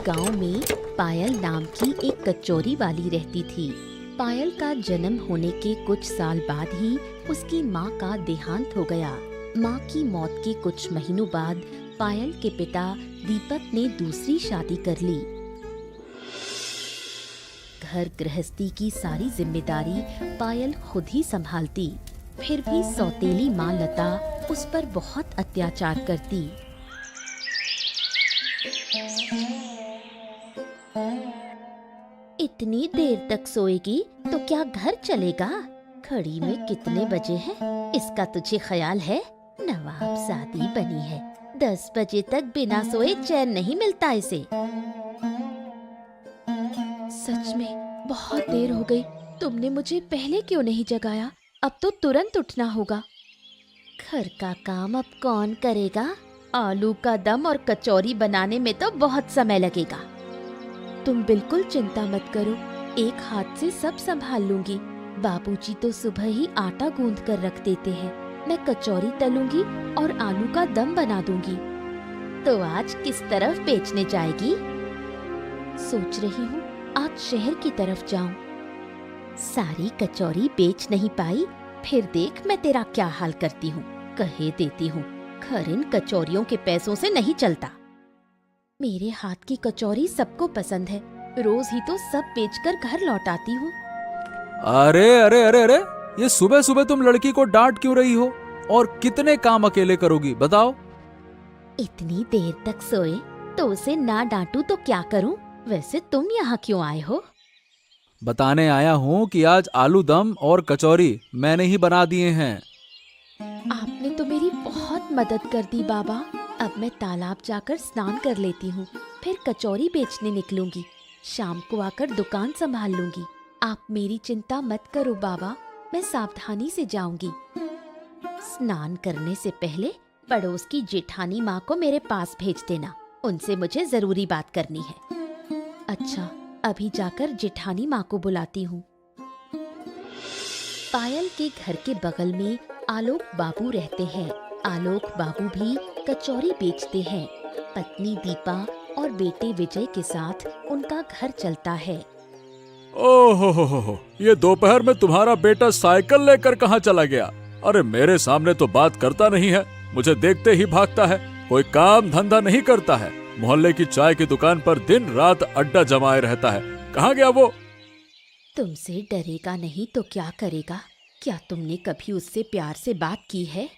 गांव में पायल नाम की एक कचौरी वाली रहती थी। पायल का जन्म होने के कुछ साल बाद ही उसकी माँ का देहांत हो गया। माँ की मौत के कुछ महीनों बाद पायल के पिता दीपक ने दूसरी शादी कर ली। घर गृहस्थी की सारी जिम्मेदारी पायल खुद ही संभालती, फिर भी सौतेली माँ लता उस पर बहुत अत्याचार करती। इतनी देर तक सोएगी तो क्या घर चलेगा? घड़ी में कितने बजे हैं? इसका तुझे ख्याल है? नवाब शादी बनी है, 10 बजे तक बिना सोए चैन नहीं मिलता इसे। सच में बहुत देर हो गई। तुमने मुझे पहले क्यों नहीं जगाया? अब तो तुरंत उठना होगा। घर का काम अब कौन करेगा? आलू का दम और कचौरी बनाने में तो बहुत समय लगेगा। तुम बिल्कुल चिंता मत करो, एक हाथ से सब संभाल लूंगी। बाबूजी तो सुबह ही आटा गूंद कर रख देते हैं। मैं कचौरी तलूंगी और आलू का दम बना दूंगी। तो आज किस तरफ बेचने जाएगी? सोच रही हूँ आज शहर की तरफ जाऊं। सारी कचौरी बेच नहीं पाई, फिर देख मैं तेरा क्या हाल करती हूँ। कहे देती हूँ, घर इन कचौरियों के पैसों से नहीं चलता। मेरे हाथ की कचौरी सबको पसंद है, रोज ही तो सब बेचकर घर लौट आती हूँ। अरे अरे अरे अरे, ये सुबह सुबह तुम लड़की को डांट क्यों रही हो? और कितने काम अकेले करोगी बताओ? इतनी देर तक सोए तो उसे ना डांटूं तो क्या करूं? वैसे तुम यहाँ क्यों आए हो? बताने आया हूँ कि आज आलू दम और कचौरी मैंने ही बना दिए हैं। आपने तो मेरी बहुत मदद कर दी बाबा। अब मैं तालाब जाकर स्नान कर लेती हूँ, फिर कचौरी बेचने निकलूंगी। शाम को आकर दुकान संभाल लूंगी। आप मेरी चिंता मत करो बाबा, मैं सावधानी से जाऊंगी। स्नान करने से पहले पड़ोस की जेठानी माँ को मेरे पास भेज देना, उनसे मुझे जरूरी बात करनी है। अच्छा, अभी जाकर जेठानी माँ को बुलाती हूँ। पायल के घर के बगल में आलोक बाबू रहते हैं। आलोक बाबू भी कचौरी बेचते हैं। पत्नी दीपा और बेटे विजय के साथ उनका घर चलता है। ओहो, ये दोपहर में तुम्हारा बेटा साइकिल लेकर कहाँ चला गया? अरे मेरे सामने तो बात करता नहीं है, मुझे देखते ही भागता है। कोई काम धंधा नहीं करता है। मोहल्ले की चाय की दुकान पर दिन रात अड्डा जमाए रहता है। कहाँ गया वो? तुमसे डरेगा नहीं तो क्या करेगा? क्या तुमने कभी उससे प्यार से बात की है?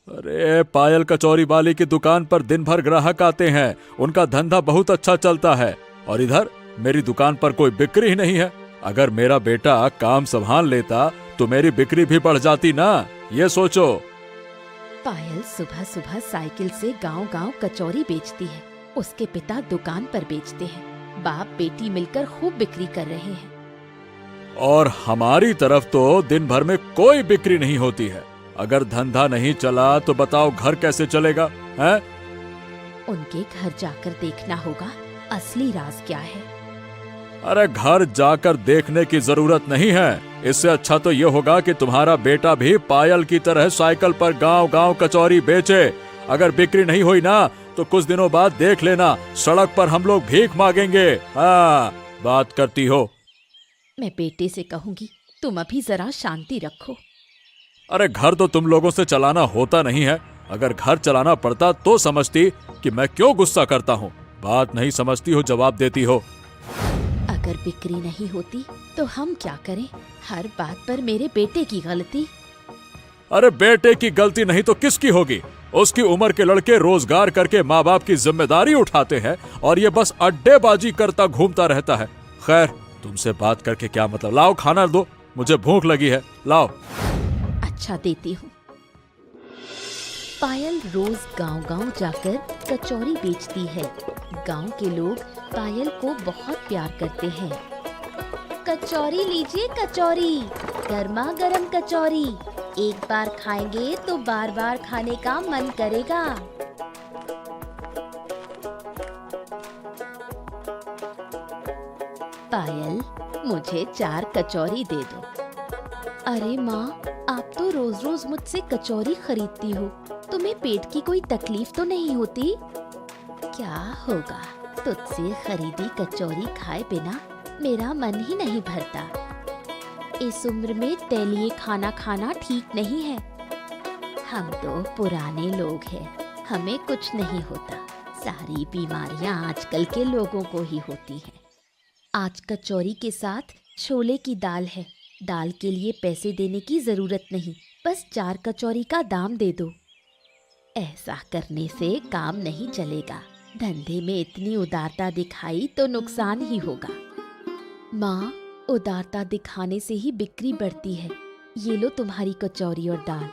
अरे पायल कचौरी वाली की दुकान पर दिन भर ग्राहक आते हैं, उनका धंधा बहुत अच्छा चलता है। और इधर मेरी दुकान पर कोई बिक्री ही नहीं है। अगर मेरा बेटा काम संभाल लेता तो मेरी बिक्री भी बढ़ जाती ना, ये सोचो। पायल सुबह सुबह साइकिल से गांव-गांव कचौरी बेचती है। उसके पिता दुकान पर बेचते हैं। बाप बेटी मिलकर खूब बिक्री कर रहे हैं। और हमारी तरफ तो दिन भर में कोई बिक्री नहीं होती है। अगर धंधा नहीं चला तो बताओ घर कैसे चलेगा? हैं? उनके घर जाकर देखना होगा असली राज क्या है। अरे घर जाकर देखने की जरूरत नहीं है। इससे अच्छा तो ये होगा कि तुम्हारा बेटा भी पायल की तरह साइकिल पर गांव गांव कचौरी बेचे। अगर बिक्री नहीं हुई ना तो कुछ दिनों बाद देख लेना, सड़क पर हम लोग भीख मांगेंगे। हाँ, बात करती हो। मैं बेटे से कहूंगी, तुम अभी जरा शांति रखो। अरे घर तो तुम लोगों से चलाना होता नहीं है। अगर घर चलाना पड़ता तो समझती कि मैं क्यों गुस्सा करता हूँ। बात नहीं समझती हो, जवाब देती हो। अगर बिक्री नहीं होती तो हम क्या करें? हर बात पर मेरे बेटे की गलती। अरे बेटे की गलती नहीं तो किसकी होगी? उसकी उम्र के लड़के रोजगार करके माँ बाप की जिम्मेदारी उठाते हैं और ये बस अड्डेबाजी करता घूमता रहता है। खैर, तुमसे बात करके क्या मतलब। लाओ खाना दो, मुझे भूख लगी है। लाओ। अच्छा, देती हूँ। पायल रोज गांव-गांव जाकर कचौरी बेचती है। गांव के लोग पायल को बहुत प्यार करते हैं। कचौरी लीजिए कचौरी, गर्मा गर्म कचौरी। एक बार खाएंगे तो बार बार खाने का मन करेगा। पायल, मुझे 4 कचौरी दे दो। अरे माँ, आप तो रोज रोज मुझसे कचौरी खरीदती हो, तुम्हें पेट की कोई तकलीफ तो नहीं होती? क्या होगा, तुझसे खरीदी कचौरी खाए बिना मेरा मन ही नहीं भरता। इस उम्र में तैलीय खाना खाना ठीक नहीं है। हम तो पुराने लोग हैं, हमें कुछ नहीं होता। सारी बीमारियां आजकल के लोगों को ही होती हैं। आज कचौरी के साथ छोले की दाल है। दाल के लिए पैसे देने की जरूरत नहीं, बस 4 कचौरी का दाम दे दो। ऐसा करने से काम नहीं चलेगा। धंधे में इतनी उदारता दिखाई तो नुकसान ही होगा। माँ, उदारता दिखाने से ही बिक्री बढ़ती है। ये लो तुम्हारी कचौरी और दाल।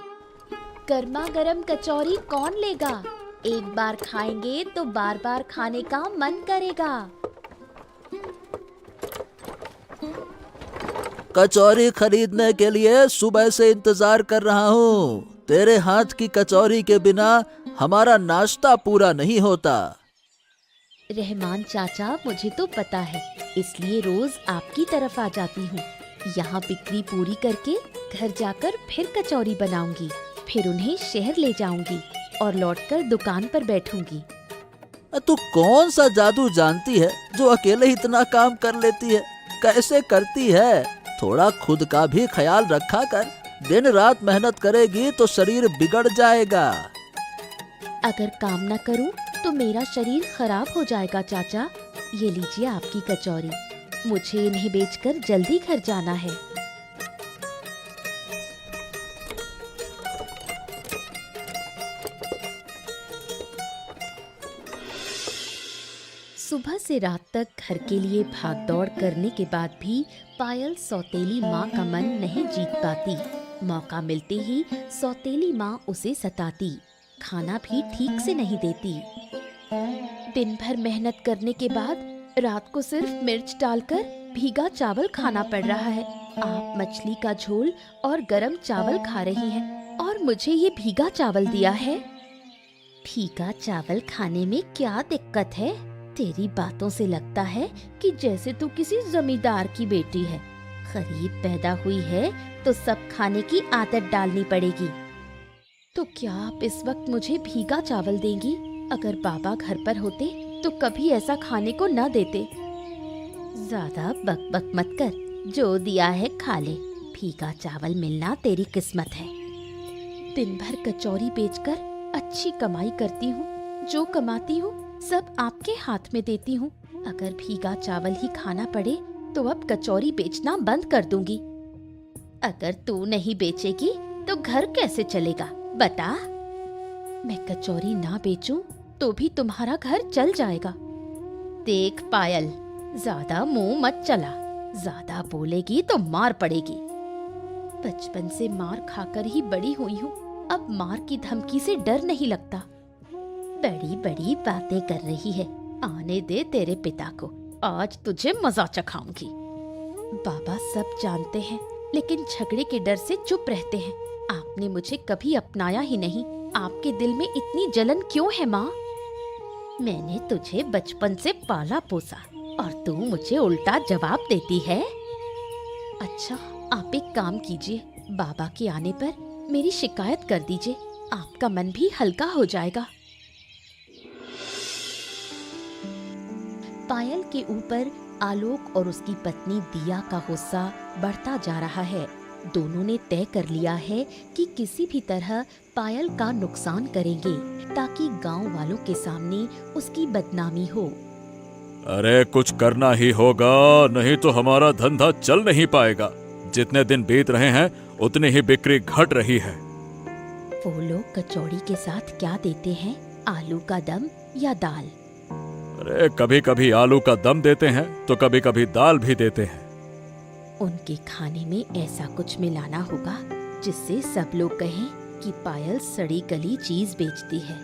गर्मा गर्म कचौरी कौन लेगा? एक बार खाएंगे तो बार बार खाने का मन करेगा। कचौरी खरीदने के लिए सुबह से इंतजार कर रहा हूँ। तेरे हाथ की कचौरी के बिना हमारा नाश्ता पूरा नहीं होता। रहमान चाचा, मुझे तो पता है, इसलिए रोज आपकी तरफ आ जाती हूँ। यहाँ बिक्री पूरी करके घर जाकर फिर कचौरी बनाऊंगी, फिर उन्हें शहर ले जाऊंगी और लौटकर दुकान पर बैठूंगी। तू कौन सा जादू जानती है जो अकेले ही इतना काम कर लेती है? कैसे करती है? थोड़ा खुद का भी ख्याल रखा कर। दिन रात मेहनत करेगी तो शरीर बिगड़ जाएगा। अगर काम न करूं तो मेरा शरीर खराब हो जाएगा चाचा। ये लीजिए आपकी कचौरी। मुझे इन्हें बेचकर जल्दी घर जाना है। सुबह से रात तक घर के लिए भागदौड़ करने के बाद भी पायल सौतेली माँ का मन नहीं जीत पाती। मौका मिलते ही सौतेली माँ उसे सताती, खाना भी ठीक से नहीं देती। दिन भर मेहनत करने के बाद रात को सिर्फ मिर्च डालकर भीगा चावल खाना पड़ रहा है। आप मछली का झोल और गरम चावल खा रही हैं और मुझे ये भीगा चावल दिया है। भीगा चावल खाने में क्या दिक्कत है? तेरी बातों से लगता है कि जैसे तू किसी जमींदार की बेटी है। गरीब पैदा हुई है तो सब खाने की आदत डालनी पड़ेगी। तो क्या आप इस वक्त मुझे भीगा चावल देंगी? अगर बाबा घर पर होते तो कभी ऐसा खाने को न देते। ज्यादा बक बक मत कर, जो दिया है खा ले। भीगा चावल मिलना तेरी किस्मत है। दिन भर कचौरी बेचकर अच्छी कमाई करती हूँ। जो कमाती हूँ सब आपके हाथ में देती हूँ। अगर भीगा चावल ही खाना पड़े तो अब कचौरी बेचना बंद कर दूंगी। अगर तू नहीं बेचेगी तो घर कैसे चलेगा बता? मैं कचौरी ना बेचूं तो भी तुम्हारा घर चल जाएगा। देख पायल, ज्यादा मुंह मत चला। ज्यादा बोलेगी तो मार पड़ेगी। बचपन से मार खाकर ही बड़ी हुई हूँ। अब मार की धमकी से डर नहीं लगता। बड़ी बड़ी बातें कर रही है। आने दे तेरे पिता को, आज तुझे मजा चखाऊंगी। बाबा सब जानते हैं लेकिन झगड़े के डर से चुप रहते हैं। आपने मुझे कभी अपनाया ही नहीं। आपके दिल में इतनी जलन क्यों है माँ? मैंने तुझे बचपन से पाला पोसा और तू मुझे उल्टा जवाब देती है। अच्छा, आप एक काम कीजिए, बाबा के आने पर मेरी शिकायत कर दीजिए। आपका मन भी हल्का हो जाएगा। पायल के ऊपर आलोक और उसकी पत्नी दिया का गुस्सा बढ़ता जा रहा है। दोनों ने तय कर लिया है कि किसी भी तरह पायल का नुकसान करेंगे ताकि गांव वालों के सामने उसकी बदनामी हो। अरे कुछ करना ही होगा, नहीं तो हमारा धंधा चल नहीं पाएगा। जितने दिन बीत रहे हैं उतनी ही बिक्री घट रही है। वो लोग कचौड़ी के साथ क्या देते हैं? आलू का दम या दाल? अरे कभी कभी आलू का दम देते हैं तो कभी कभी दाल भी देते हैं। उनके खाने में ऐसा कुछ मिलाना होगा जिससे सब लोग कहें कि पायल सड़ी गली चीज बेचती है।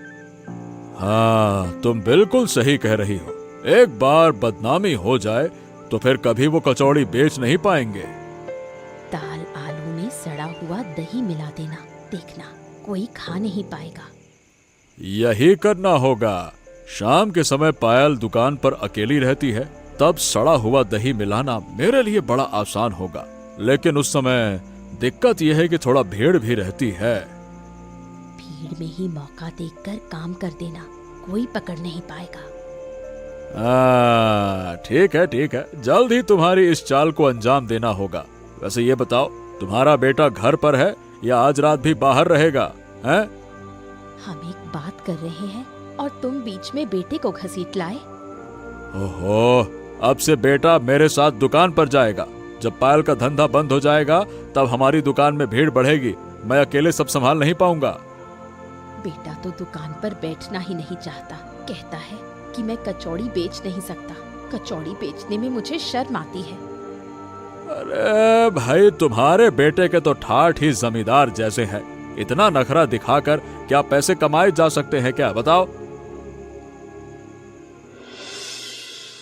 हाँ, तुम बिल्कुल सही कह रही हो। एक बार बदनामी हो जाए तो फिर कभी वो कचौड़ी बेच नहीं पाएंगे। दाल आलू में सड़ा हुआ दही मिला देना, देखना कोई खा नहीं पाएगा। यही करना होगा। शाम के समय पायल दुकान पर अकेली रहती है, तब सड़ा हुआ दही मिलाना मेरे लिए बड़ा आसान होगा। लेकिन उस समय दिक्कत यह है कि थोड़ा भीड़ भी रहती है। भीड़ में ही मौका देखकर काम कर देना, कोई पकड़ नहीं पाएगा। ठीक है ठीक है, जल्द ही तुम्हारी इस चाल को अंजाम देना होगा। वैसे ये बताओ, तुम्हारा बेटा घर पर है या आज रात भी बाहर रहेगा? हैं? हम एक बात कर रहे हैं और तुम बीच में बेटे को घसीट लाए। ओहो, अब से बेटा मेरे साथ दुकान पर जाएगा। जब पायल का धंधा बंद हो जाएगा तब हमारी दुकान में भीड़ बढ़ेगी। मैं अकेले सब संभाल नहीं पाऊंगा। बेटा तो दुकान पर बैठना ही नहीं चाहता, कहता है कि मैं कचौड़ी बेच नहीं सकता। कचौड़ी बेचने में मुझे शर्म आती है। अरे भाई, तुम्हारे बेटे के तो ठाठ ही जमींदार जैसे हैं। इतना नखरा दिखाकर क्या पैसे कमाए जा सकते हैं क्या, बताओ?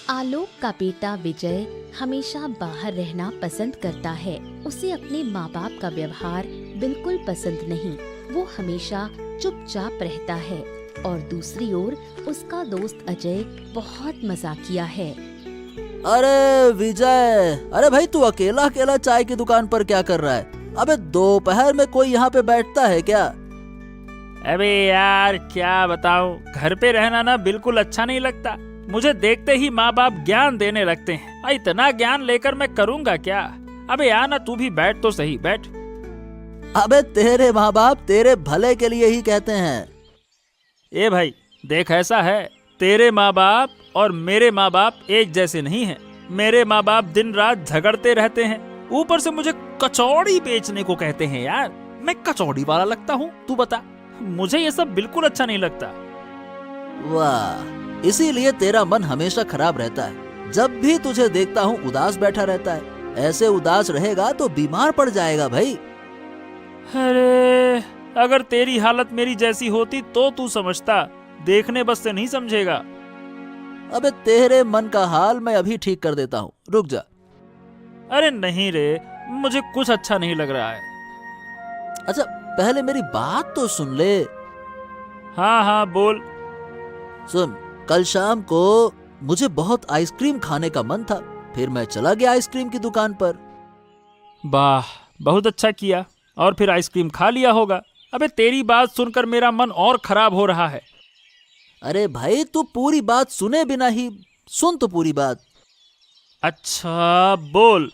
आलोक का बेटा विजय हमेशा बाहर रहना पसंद करता है। उसे अपने माँ बाप का व्यवहार बिल्कुल पसंद नहीं। वो हमेशा चुपचाप रहता है। और दूसरी ओर उसका दोस्त अजय बहुत मजाकिया है। अरे विजय, अरे भाई तू अकेला अकेला चाय की दुकान पर क्या कर रहा है? अबे दोपहर में कोई यहाँ पे बैठता है क्या? अबे यार क्या बताऊं, घर पे रहना ना बिल्कुल अच्छा नहीं लगता। मुझे देखते ही माँ बाप ज्ञान देने लगते हैं। इतना ज्ञान लेकर मैं करूँगा क्या? अबे यार ना, तू भी बैठ तो सही, बैठ। अबे तेरे माँ बाप तेरे भले के लिए ही कहते हैं। ए भाई देख, ऐसा है, तेरे माँ बाप और मेरे माँ बाप एक जैसे नहीं हैं। मेरे माँ बाप दिन रात झगड़ते रहते हैं, ऊपर से मुझे कचौड़ी बेचने को कहते हैं। यार मैं कचौड़ी वाला लगता हूँ? तू बता, मुझे ये सब बिल्कुल अच्छा नहीं लगता। वाह, इसीलिए तेरा मन हमेशा खराब रहता है। जब भी तुझे देखता हूँ उदास बैठा रहता है। ऐसे उदास रहेगा तो बीमार पड़ जाएगा भाई। अरे अगर तेरी हालत मेरी जैसी होती तो तू समझता, देखने बस से नहीं समझेगा। अबे तेरे मन का हाल मैं अभी ठीक कर देता हूँ, रुक जा। अरे नहीं रे, मुझे कुछ अच्छा नहीं लग रहा है। अच्छा पहले मेरी बात तो सुन ले। हाँ हाँ बोल। सुन, कल शाम को मुझे बहुत आइसक्रीम खाने का मन था, फिर मैं चला गया आइसक्रीम की दुकान पर। वाह, बहुत अच्छा किया, और फिर आइसक्रीम खा लिया होगा। अबे तेरी बात सुनकर मेरा मन और खराब हो रहा है। अरे भाई तू पूरी बात सुने बिना ही सुन तो पूरी बात। अच्छा बोल।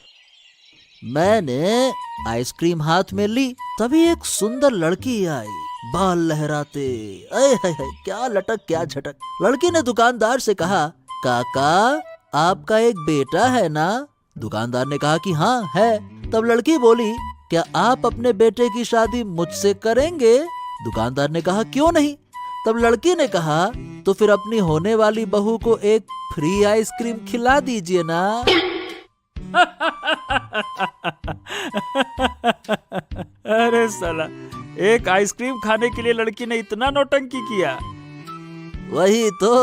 मैंने आइसक्रीम हाथ में ली, तभी एक सुंदर लड़की आई, बाल लहराते, अय हाय हाय, क्या लटक क्या झटक। लड़की ने दुकानदार से कहा, काका आपका एक बेटा है ना? दुकानदार ने कहा कि हाँ है। तब लड़की बोली, क्या आप अपने बेटे की शादी मुझसे करेंगे? दुकानदार ने कहा क्यों नहीं। तब लड़की ने कहा, तो फिर अपनी होने वाली बहू को एक फ्री आइसक्रीम खिला दीजिए ना। अरे साला, एक आइसक्रीम खाने के लिए लड़की ने इतना नौटंकी किया। वही तो,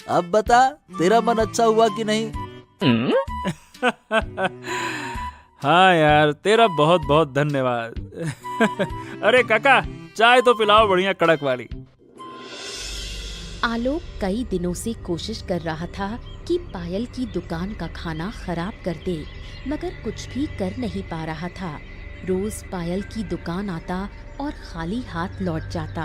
अब बता तेरा मन अच्छा हुआ कि नहीं? हाँ यार, तेरा बहुत बहुत धन्यवाद। अरे काका, चाय तो पिलाओ बढ़िया कड़क वाली। आलोक कई दिनों से कोशिश कर रहा था कि पायल की दुकान का खाना खराब कर दे, मगर कुछ भी कर नहीं पा रहा था। रोज पायल की दुकान आता और खाली हाथ लौट जाता।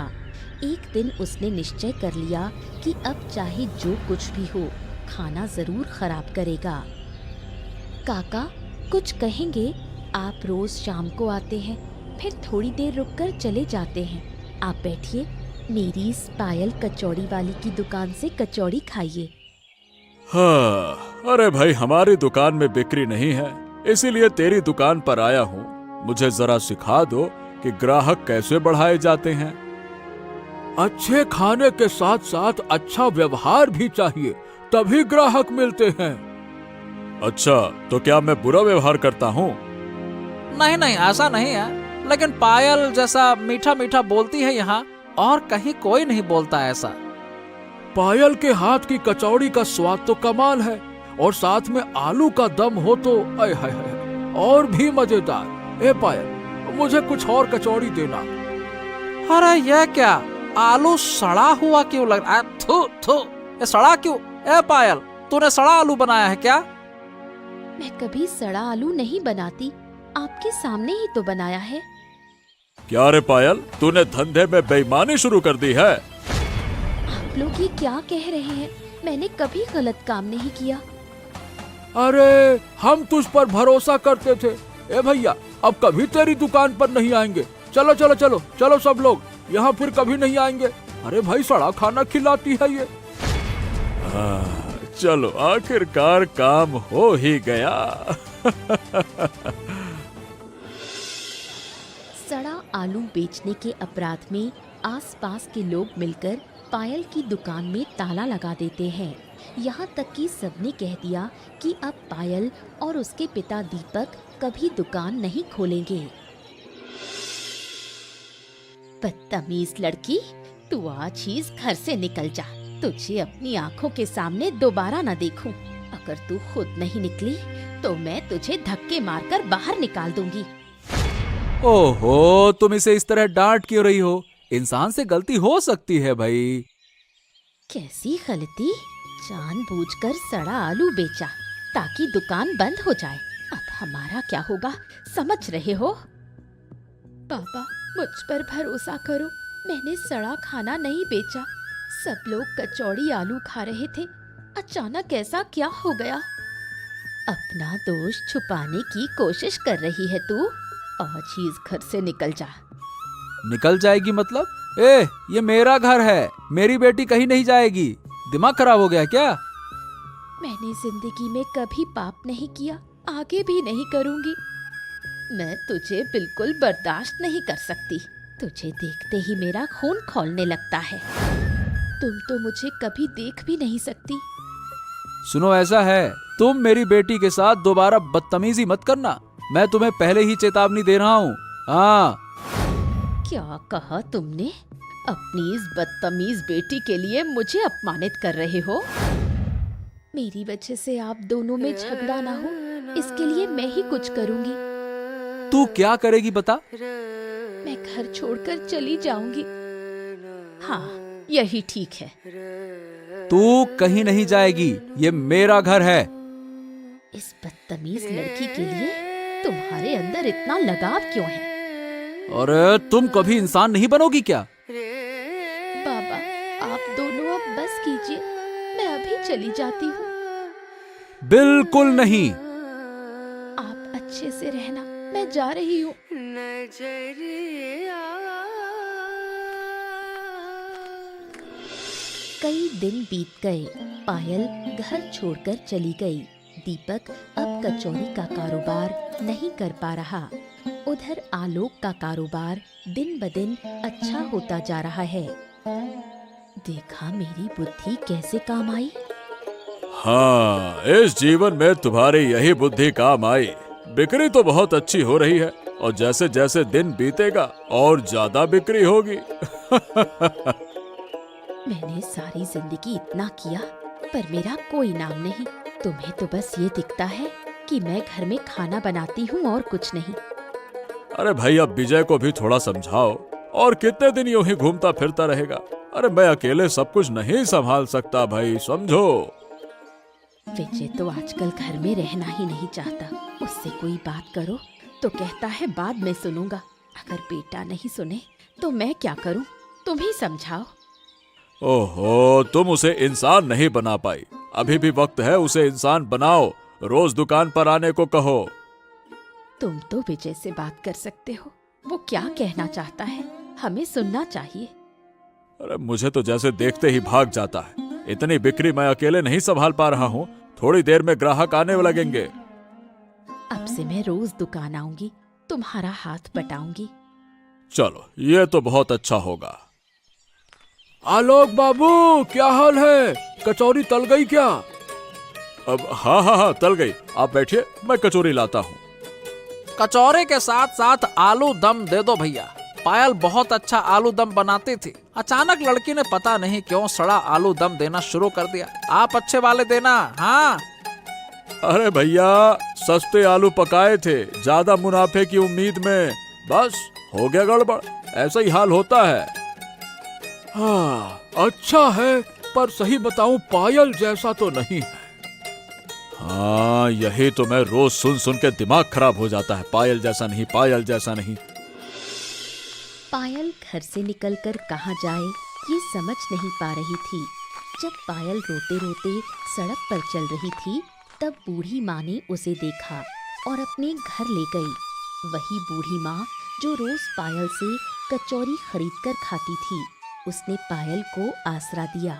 एक दिन उसने निश्चय कर लिया कि अब चाहे जो कुछ भी हो, खाना जरूर खराब करेगा। काका कुछ कहेंगे? आप रोज शाम को आते हैं, फिर थोड़ी देर रुककर चले जाते हैं। आप बैठिए, मेरी इस पायल कचौड़ी वाली की दुकान से कचौड़ी खाइए। हाँ, अरे भाई हमारी दुकान में बिक्री नहीं है, इसीलिए तेरी दुकान पर आया हूँ। मुझे जरा सिखा दो कि ग्राहक कैसे बढ़ाए जाते हैं। अच्छे खाने के साथ साथ अच्छा व्यवहार भी चाहिए, तभी ग्राहक मिलते हैं। अच्छा, तो क्या मैं बुरा व्यवहार करता हूँ? नहीं नहीं, ऐसा नहीं है, लेकिन पायल जैसा मीठा मीठा बोलती है यहाँ, और कहीं कोई नहीं बोलता ऐसा। पायल के हाथ की कचौड़ी का स्वाद तो कमाल है, और साथ में आलू का दम हो तो आय हाय हाय, और भी मजेदार। ए पायल, मुझे कुछ और कचौड़ी देना। अरे ये क्या, आलू सड़ा हुआ क्यों लग रहा है? थू थू, ये सड़ा क्यों? ए पायल, तूने सड़ा आलू बनाया है क्या? मैं कभी सड़ा आलू नहीं बनाती, आपके सामने ही तो बनाया है। क्या रे पायल, तूने धंधे में बेईमानी शुरू कर दी है? आप लोग ये क्या कह रहे हैं? मैंने कभी गलत काम नहीं किया। अरे हम तुझ पर भरोसा करते थे। ए भैया, अब कभी तेरी दुकान पर नहीं आएंगे। चलो चलो चलो चलो सब लोग, यहाँ फिर कभी नहीं आएंगे। अरे भाई, सड़ा खाना खिलाती है ये। चलो, आखिरकार काम हो ही गया। सड़ा आलू बेचने के अपराध में आसपास के लोग मिलकर पायल की दुकान में ताला लगा देते हैं। यहाँ तक कि सबने कह दिया कि अब पायल और उसके पिता दीपक कभी दुकान नहीं खोलेंगे। बदतमीज लड़की, तू आज ही इस घर से निकल जा। तुझे अपनी आंखों के सामने दोबारा न देखूं। अगर तू खुद नहीं निकली तो मैं तुझे धक्के मारकर बाहर निकाल दूंगी। ओहो, तुम इसे इस तरह डांट क्यों रही हो? इंसान से गलती हो सकती है भाई। कैसी गलती? जानबूझकर सड़ा आलू बेचा ताकि दुकान बंद हो जाए। अब हमारा क्या होगा, समझ रहे हो? पापा, मुझ पर भरोसा करो, मैंने सड़ा खाना नहीं बेचा। सब लोग कचौड़ी आलू खा रहे थे। अचानक ऐसा क्या हो गया? अपना दोष छुपाने की कोशिश कर रही है तू। आज ही इस घर से निकल जा। निकल जाएगी मतलब? ये मेरा घर है, मेरी बेटी कहीं नहीं जाएगी। दिमाग खराब हो गया क्या? मैंने जिंदगी में कभी पाप नहीं किया, आगे भी नहीं करूंगी। मैं तुझे बिल्कुल बर्दाश्त नहीं कर सकती। तुझे देखते ही मेरा खून खौलने लगता है। तुम तो मुझे कभी देख भी नहीं सकती। सुनो, ऐसा है, तुम मेरी बेटी के साथ दोबारा बदतमीजी मत करना। मैं तुम्हें पहले ही चेतावनी दे रहा हूँ। हाँ। क्या कहा तुमने? अपनी इस बदतमीज बेटी के लिए मुझे अपमानित कर रहे हो? मेरी वजह से आप दोनों में झगड़ा ना हो, इसके लिए मैं ही कुछ करूंगी। तू क्या करेगी बता? मैं घर छोड़कर चली जाऊंगी। हाँ, यही ठीक है। तू कहीं नहीं जाएगी, ये मेरा घर है। इस बदतमीज लड़की के लिए तुम्हारे अंदर इतना लगाव क्यों है? अरे तुम कभी इंसान नहीं बनोगी क्या? बाबा, आप दोनों अब बस कीजिए, मैं अभी चली जाती हूँ। बिल्कुल नहीं। आप अच्छे से रहना, मैं जा रही हूँ। कई दिन बीत गए। पायल घर छोड़कर चली गई। दीपक अब कचौरी का कारोबार नहीं कर पा रहा। उधर आलोक का कारोबार दिन ब दिन अच्छा होता जा रहा है। देखा मेरी बुद्धि कैसे काम आई? हाँ, इस जीवन में तुम्हारी यही बुद्धि काम आई। बिक्री तो बहुत अच्छी हो रही है और जैसे जैसे दिन बीतेगा और ज्यादा बिक्री होगी। मैंने सारी जिंदगी इतना किया पर मेरा कोई नाम नहीं। तुम्हें तो बस ये दिखता है कि मैं घर में खाना बनाती हूँ और कुछ नहीं। अरे भाई, अब विजय को भी थोड़ा समझाओ। और कितने दिन यूं ही घूमता फिरता रहेगा? अरे मैं अकेले सब कुछ नहीं संभाल सकता भाई, समझो। विजय तो आजकल घर में रहना ही नहीं चाहता। उससे कोई बात करो तो कहता है बाद में सुनूंगा। अगर बेटा नहीं सुने तो मैं क्या करूं? तुम ही समझाओ। ओहो, तुम उसे इंसान नहीं बना पाई। अभी भी वक्त है, उसे इंसान बनाओ। रोज दुकान पर आने को कहो। तुम तो विजय से बात कर सकते हो। वो क्या कहना चाहता है हमें सुनना चाहिए। अरे मुझे तो जैसे देखते ही भाग जाता है। इतनी बिक्री मैं अकेले नहीं संभाल पा रहा हूँ। थोड़ी देर में ग्राहक आने लगेंगे। अब से मैं रोज दुकान आऊंगी, तुम्हारा हाथ बटाऊंगी। चलो, ये तो बहुत अच्छा होगा। आलोक बाबू, क्या हाल है? कचौरी तल गई क्या? अब हाँ, तल गई। आप बैठिए, मैं कचौरी लाता हूँ। कचौरे के साथ साथ आलू दम दे दो भैया। पायल बहुत अच्छा आलू दम बनाती थी। अचानक लड़की ने पता नहीं क्यों सड़ा आलू दम देना शुरू कर दिया। आप अच्छे वाले देना। हाँ। अरे भैया, सस्ते आलू पकाए थे ज्यादा मुनाफे की उम्मीद में, बस हो गया गड़बड़। ऐसा ही हाल होता है। हाँ, अच्छा है, पर सही बताऊं पायल जैसा तो नहीं है। हाँ, यही तो मैं रोज सुन सुन के दिमाग खराब हो जाता है। पायल जैसा नहीं, पायल जैसा नहीं। पायल घर से निकलकर कहाँ जाए ये समझ नहीं पा रही थी। जब पायल रोते रोते सड़क पर चल रही थी तब बूढ़ी माँ ने उसे देखा और अपने घर ले गई। वही बूढ़ी माँ जो रोज पायल से कचौरी खरीद कर खाती थी, उसने पायल को आसरा दिया।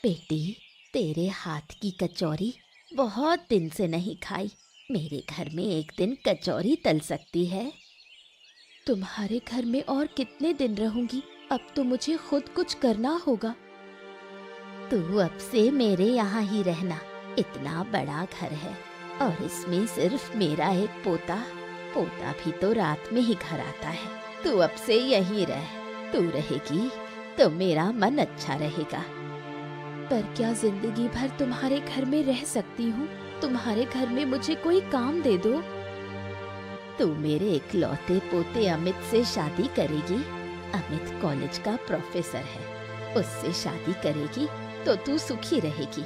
बेटी, तेरे हाथ की कचौरी बहुत दिन से नहीं खाई, मेरे घर में एक दिन कचौरी तल सकती है। तुम्हारे घर में और कितने दिन रहूंगी, अब तो मुझे खुद कुछ करना होगा। तू अब से मेरे यहाँ ही रहना, इतना बड़ा घर है और इसमें सिर्फ मेरा एक पोता भी तो रात में ही घर आता है। तू अब से यहीं रह, तू रहेगी तो मेरा मन अच्छा रहेगा। पर क्या जिंदगी भर तुम्हारे घर में रह सकती हूँ? तुम्हारे घर में मुझे कोई काम दे दो। तू मेरे इकलौते पोते अमित से शादी करेगी। अमित कॉलेज का प्रोफेसर है, उससे शादी करेगी तो तू सुखी रहेगी।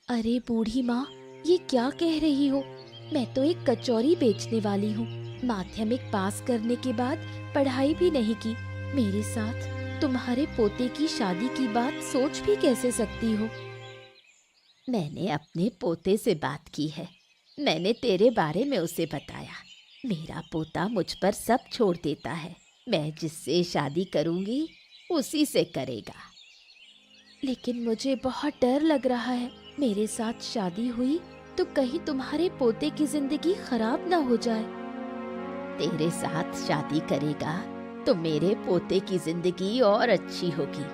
अरे बूढ़ी माँ, ये क्या कह रही हो? मैं तो एक कचौरी बेचने वाली हूँ। माध्यमिक पास करने के बाद पढ़ाई भी नहीं की। मेरे साथ तुम्हारे पोते की शादी की बात सोच भी कैसे सकती हो? मैंने अपने पोते से बात की है। मैंने तेरे बारे में उसे बताया। मेरा पोता मुझ पर सब छोड़ देता है। मैं जिससे शादी करूंगी उसी से करेगा। लेकिन मुझे बहुत डर लग रहा है। मेरे साथ शादी हुई तो कहीं तुम्हारे पोते की जिंदगी खराब ना हो जाए। तेरे साथ शादी करेगा तो मेरे पोते की जिंदगी और अच्छी होगी।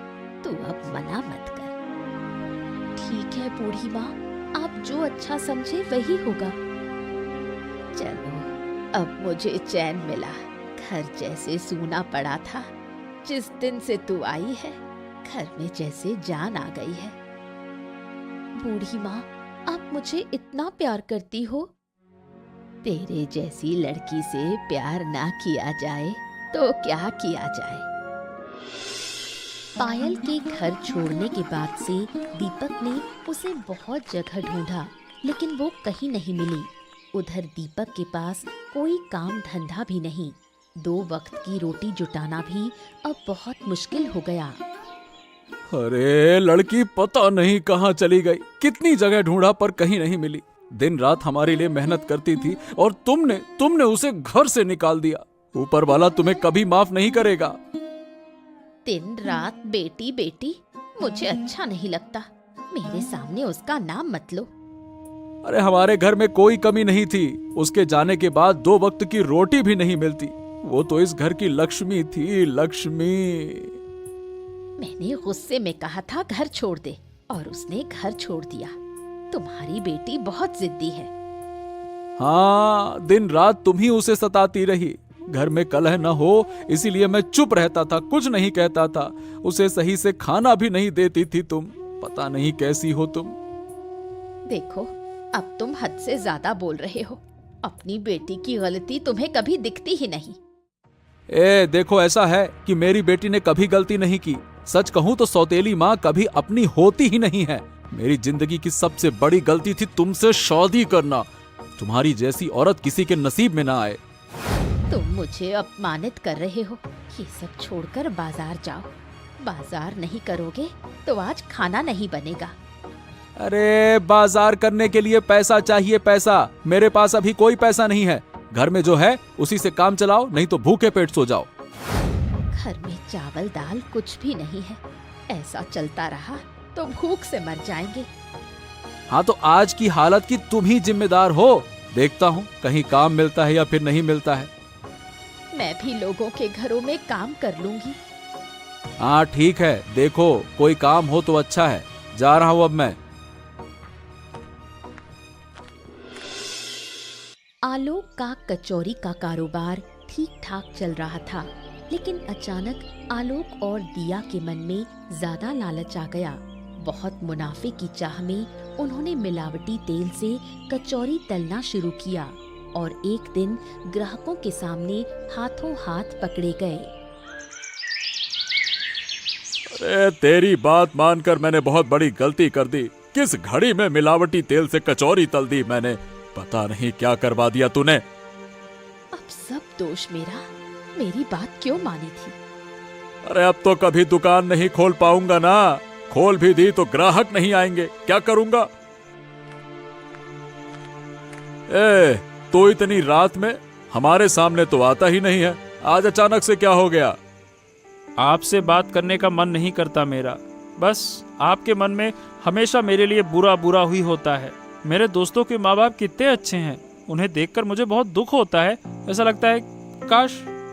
तू अब मना मत कर। ठीक है बूढ़ी माँ, आप जो अच्छा समझे वही होगा। चलो, अब मुझे चैन मिला। घर जैसे सूना पड़ा था। जिस दिन से तू आई है, घर में जैसे जान आ गई है। बूढ़ी माँ, आप मुझे इतना प्यार करती हो? तेरे जैसी लड़की से प्यार ना किया जाए तो क्या किया जाए। पायल के घर छोड़ने के बाद से दीपक ने उसे बहुत जगह ढूंढा, लेकिन वो कहीं नहीं मिली। उधर दीपक के पास कोई काम धंधा भी नहीं। 2 वक्त की रोटी जुटाना भी अब बहुत मुश्किल हो गया। अरे लड़की पता नहीं कहाँ चली गई। कितनी जगह ढूंढा पर कहीं नहीं मिली। दिन रात हमारे लिए मेहनत करती थी और तुमने उसे घर से निकाल दिया। ऊपर वाला तुम्हें कभी माफ नहीं करेगा। दिन रात बेटी बेटी, मुझे अच्छा नहीं लगता। मेरे सामने उसका नाम मत लो। अरे हमारे घर में कोई कमी नहीं थी। उसके जाने के बाद 2 वक्त की रोटी भी नहीं मिलती। वो तो इस घर की लक्ष्मी थी, लक्ष्मी। मैंने गुस्से में कहा था घर छोड़ दे, और उसने घर छोड़ दिया। तुम्हारी बेटी बहुत जिद्दी है। हाँ, दिन रात तुम ही उसे सताती रही। घर में कलह न हो इसीलिए मैं चुप रहता था, कुछ नहीं कहता था। उसे सही से खाना भी नहीं देती थी तुम। पता नहीं कैसी हो तुम। देखो, अब तुम हद से ज्यादा बोल रहे हो। अपनी बेटी की गलती तुम्हें कभी दिखती ही नहीं। देखो, ऐसा है कि मेरी बेटी ने कभी गलती नहीं की। सच कहूं तो सौतेली माँ कभी अपनी होती ही नहीं है। मेरी जिंदगी की सबसे बड़ी गलती थी तुमसे शादी करना। तुम्हारी जैसी औरत किसी के नसीब में ना आए। तुम मुझे अपमानित कर रहे हो। ये सब छोड़कर बाजार जाओ। बाजार नहीं करोगे तो आज खाना नहीं बनेगा। अरे बाजार करने के लिए पैसा चाहिए, पैसा। मेरे पास अभी कोई पैसा नहीं है। घर में जो है उसी से काम चलाओ, नहीं तो भूखे पेट सो जाओ। घर में चावल दाल कुछ भी नहीं है। ऐसा चलता रहा तो भूख से मर जाएंगे। हाँ, तो आज की हालत की तुम ही जिम्मेदार हो। देखता हूँ कहीं काम मिलता है या फिर नहीं मिलता है। मैं भी लोगों के घरों में काम कर लूंगी। हाँ ठीक है, देखो कोई काम हो तो अच्छा है। जा रहा हूँ अब मैं। आलोक का कचौरी का कारोबार ठीक ठाक चल रहा था, लेकिन अचानक आलोक और दिया के मन में ज्यादा लालच आ गया। बहुत मुनाफे की चाह में उन्होंने मिलावटी तेल से कचौरी तलना शुरू किया और एक दिन ग्राहकों के सामने हाथों हाथ पकड़े गए। अरे तेरी बात मानकर मैंने बहुत बड़ी गलती कर दी। किस घड़ी में मिलावटी तेल से कचौरी तल दी मैंने। पता नहीं क्या करवा दिया तूने। अब सब दोष मेरा। मेरी बात क्यों मानी थी? अरे अब तो कभी दुकान नहीं खोल पाऊंगा ना। खोल भी दी तो ग्राहक नहीं आएंगे, क्या करूंगा? तो इतनी रात में हमारे सामने तो आता ही नहीं है, आज अचानक से क्या हो गया? आपसे बात करने का मन नहीं करता मेरा। बस आपके मन में हमेशा मेरे लिए बुरा बुरा ही होता है। मेरे दोस्तों के माँ बाप कितने अच्छे हैं, उन्हें देखकर मुझे बहुत दुख होता है। ऐसा लगता है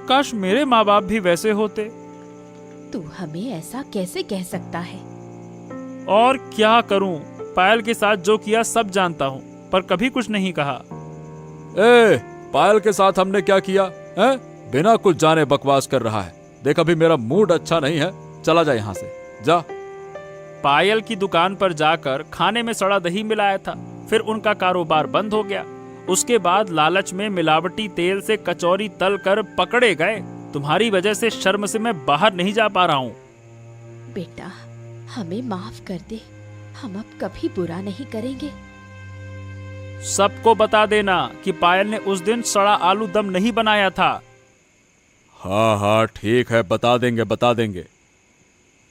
काश मेरे माँ बाप भी वैसे होते। तू हमें ऐसा कैसे कह सकता है? और क्या करूं, पायल के साथ जो किया सब जानता हूं, पर कभी कुछ नहीं कहा। पायल के साथ हमने क्या किया है? बिना कुछ जाने बकवास कर रहा है। देख अभी मेरा मूड अच्छा नहीं है, चला जा यहाँ से, जा। पायल की दुकान पर जाकर खाने में सड़ा दही मिलाया था, फिर उनका कारोबार बंद हो गया। उसके बाद लालच में मिलावटी तेल से कचौरी तल कर पकड़े गए। तुम्हारी वजह से शर्म से मैं बाहर नहीं जा पा रहा हूँ। बेटा, हमें माफ कर दे, हम अब कभी बुरा नहीं करेंगे। सबको बता देना कि पायल ने उस दिन सड़ा आलू दम नहीं बनाया था। हाँ ठीक है, बता देंगे।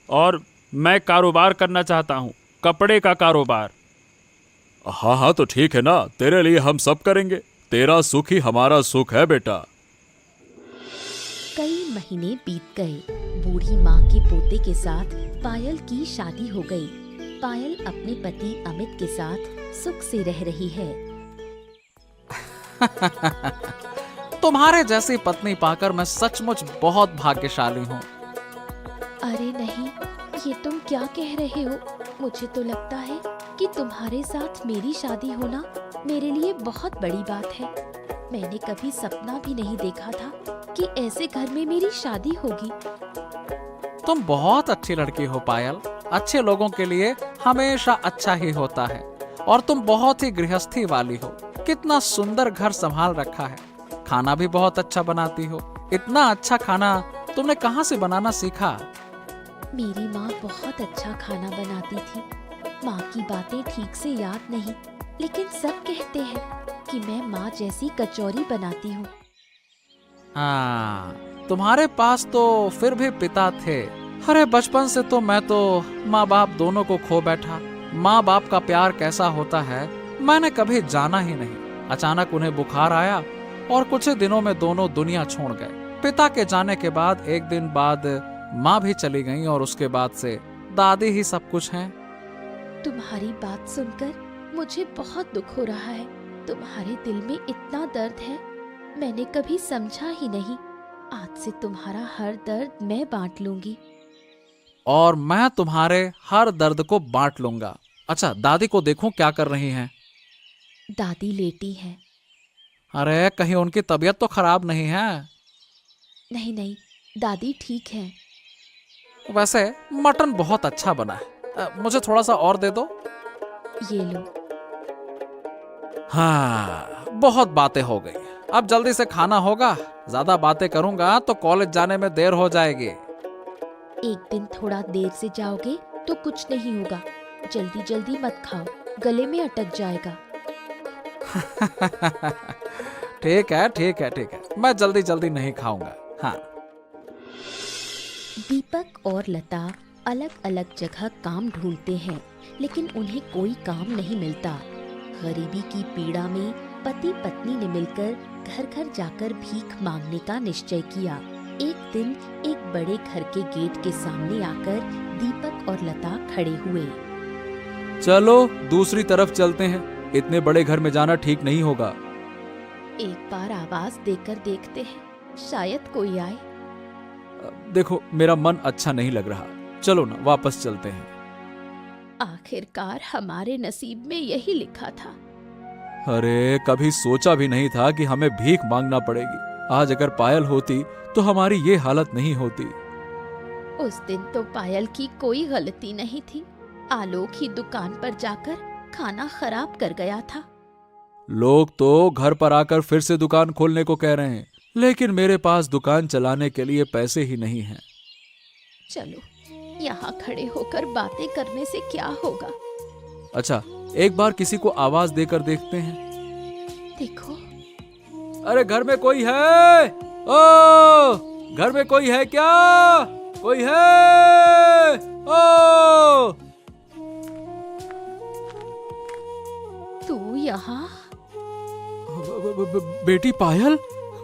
और मैं कारोबार करना चाहता हूँ, कपड़े का कारोबार। हाँ तो ठीक है ना, तेरे लिए हम सब करेंगे। तेरा सुख ही हमारा सुख है बेटा। कई महीने बीत गए। बूढ़ी माँ के पोते के साथ पायल की शादी हो गई। पायल अपने पति अमित के साथ सुख से रह रही है। तुम्हारे जैसी पत्नी पाकर मैं सचमुच बहुत भाग्यशाली हूँ। अरे नहीं, ये तुम क्या कह रहे हो? मुझे तो लगता है कि तुम्हारे साथ मेरी शादी होना मेरे लिए बहुत बड़ी बात है। मैंने कभी सपना भी नहीं देखा था कि ऐसे घर में मेरी शादी होगी। तुम बहुत अच्छी लड़की हो पायल। अच्छे लोगों के लिए हमेशा अच्छा ही होता है। और तुम बहुत ही गृहस्थी वाली हो। कितना सुंदर घर संभाल रखा है। खाना भी बहुत अच्छा बनाती हो। इतना अच्छा खाना तुमने कहाँ से बनाना सीखा? मेरी माँ बहुत अच्छा खाना बनाती थी। माँ की बातें ठीक से याद नहीं, लेकिन सब कहते हैं कि मैं माँ जैसी कचौरी बनाती हूँ। हाँ, तुम्हारे पास तो फिर भी पिता थे। अरे बचपन से तो मैं तो माँ बाप दोनों को खो बैठा। माँ बाप का प्यार कैसा होता है मैंने कभी जाना ही नहीं। अचानक उन्हें बुखार आया और कुछ ही दिनों में दोनों दुनिया छोड़ गए। पिता के जाने के बाद एक दिन बाद माँ भी चली गई और उसके बाद से दादी ही सब कुछ हैं। तुम्हारी बात सुनकर मुझे बहुत दुख हो रहा है। तुम्हारे दिल में इतना दर्द है, मैंने कभी समझा ही नहीं। आज से तुम्हारा हर दर्द मैं बांट लूंगी। और मैं तुम्हारे हर दर्द को बांट लूंगा। अच्छा, दादी को देखूं क्या कर रही हैं? दादी लेटी है। अरे कहीं उनकी तबीयत तो खराब नहीं है? नहीं, दादी ठीक है। वैसे मटन बहुत अच्छा बना है। मुझे थोड़ा सा और दे दो। ये लो। हाँ, बहुत बातें हो गई, अब जल्दी से खाना होगा। ज्यादा बातें करूंगा तो कॉलेज जाने में देर हो जाएगी। एक दिन थोड़ा देर से जाओगे तो कुछ नहीं होगा। जल्दी जल्दी मत खाओ, गले में अटक जाएगा। ठीक है, मैं जल्दी जल्दी नहीं खाऊंगा। हाँ। दीपक और लता अलग अलग जगह काम ढूंढते हैं, लेकिन उन्हें कोई काम नहीं मिलता। गरीबी की पीड़ा में पति पत्नी ने मिलकर घर घर जाकर भीख मांगने का निश्चय किया। एक दिन एक बड़े घर के गेट के सामने आकर दीपक और लता खड़े हुए। चलो दूसरी तरफ चलते हैं, इतने बड़े घर में जाना ठीक नहीं होगा। एक बार आवाज देकर देखते हैं, शायद कोई आए। देखो मेरा मन अच्छा नहीं लग रहा, चलो ना वापस चलते हैं। आखिरकार हमारे नसीब में यही लिखा था। अरे कभी सोचा भी नहीं था कि हमें भीख मांगना पड़ेगी। आज अगर पायल होती तो हमारी ये हालत नहीं होती। उस दिन तो पायल की कोई गलती नहीं थी। आलोक ही दुकान पर जाकर खाना खराब कर गया था। लोग तो घर पर आकर फिर से दुकान खोलने को कह रहे हैं, लेकिन मेरे पास दुकान चलाने के लिए पैसे ही नहीं हैं। चलो यहाँ खड़े होकर बातें करने से क्या होगा। अच्छा, एक बार किसी को आवाज देकर देखते हैं। देखो, अरे घर में कोई है? ओ, घर में कोई है क्या? कोई है? ओ तू यहाँ? बेटी पायल,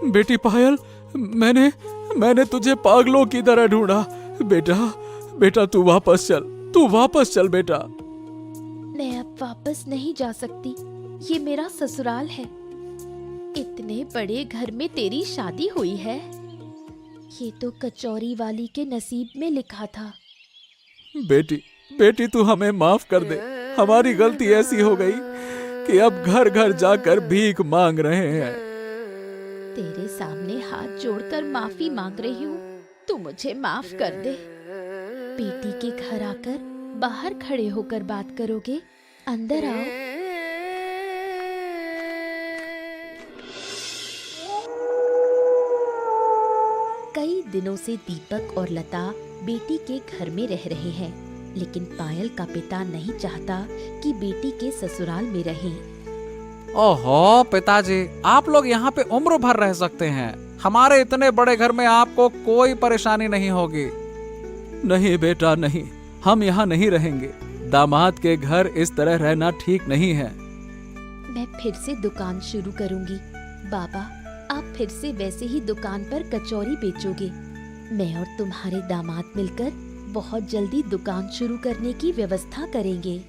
बेटी पायल, मैंने तुझे पागलों की तरह ढूंढा। बेटा, बेटा तू वापस चल बेटा। मैं अब वापस नहीं जा सकती। ये मेरा ससुराल है। इतने बड़े घर में तेरी शादी हुई है। ये तो कचौरी वाली के नसीब में लिखा था। बेटी तू हमें माफ कर दे। हमारी गलती ऐसी हो गई कि अब घर घर जाकर भीख मांग रहे हैं। तेरे सामने हाथ जोड़कर माफी मांग रही हूँ। तू मुझे माफ कर दे। बेटी के घर आकर बाहर खड़े होकर बात करोगे? अंदर आओ। कई दिनों से दीपक और लता बेटी के घर में रह रहे हैं, लेकिन पायल का पिता नहीं चाहता कि बेटी के ससुराल में रहे। ओहो पिताजी, आप लोग यहाँ पे उम्र भर रह सकते हैं। हमारे इतने बड़े घर में आपको कोई परेशानी नहीं होगी। नहीं बेटा नहीं, हम यहाँ नहीं रहेंगे। दामाद के घर इस तरह रहना ठीक नहीं है। मैं फिर से दुकान शुरू करूंगी। बाबा, आप फिर से वैसे ही दुकान पर कचौरी बेचोगे। मैं और तुम्हारे दामाद मिलकर बहुत जल्दी दुकान शुरू करने की व्यवस्था करेंगे।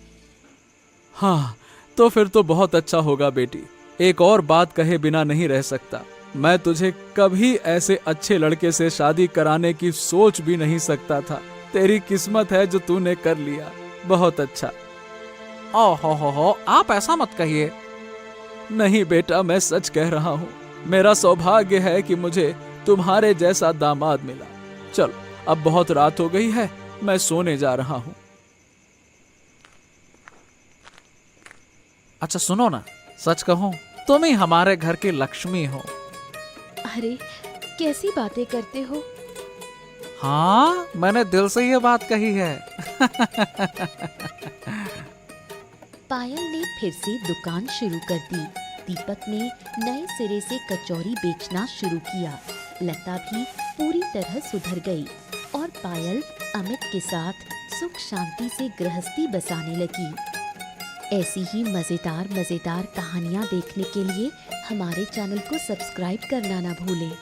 हाँ, तो फिर तो बहुत अच्छा होगा बेटी। एक और बात कहे बिना नहीं रह सकता। मैं तुझे कभी ऐसे अच्छे लड़के से शादी कराने की सोच भी नहीं सकता था। तेरी किस्मत है जो तूने कर लिया। बहुत अच्छा। ओहो, आप ऐसा मत कहिए। नहीं बेटा, मैं सच कह रहा हूँ। मेरा सौभाग्य है कि मुझे तुम्हारे जैसा दामाद मिला। चलो, अब बहुत रात हो गई है, मैं सोने जा रहा हूँ। अच्छा सुनो ना, सच कहूँ तुम ही हमारे घर की लक्ष्मी हो। अरे, कैसी बातें करते हो? हाँ, मैंने दिल से ये बात कही है। पायल ने फिर से दुकान शुरू कर दी। दीपक ने नए सिरे से कचौरी बेचना शुरू किया। लता भी पूरी तरह सुधर गई और पायल अमित के साथ सुख शांति से गृहस्थी बसाने लगी। ऐसी ही मजेदार कहानियाँ देखने के लिए हमारे चैनल को सब्सक्राइब करना ना भूलें।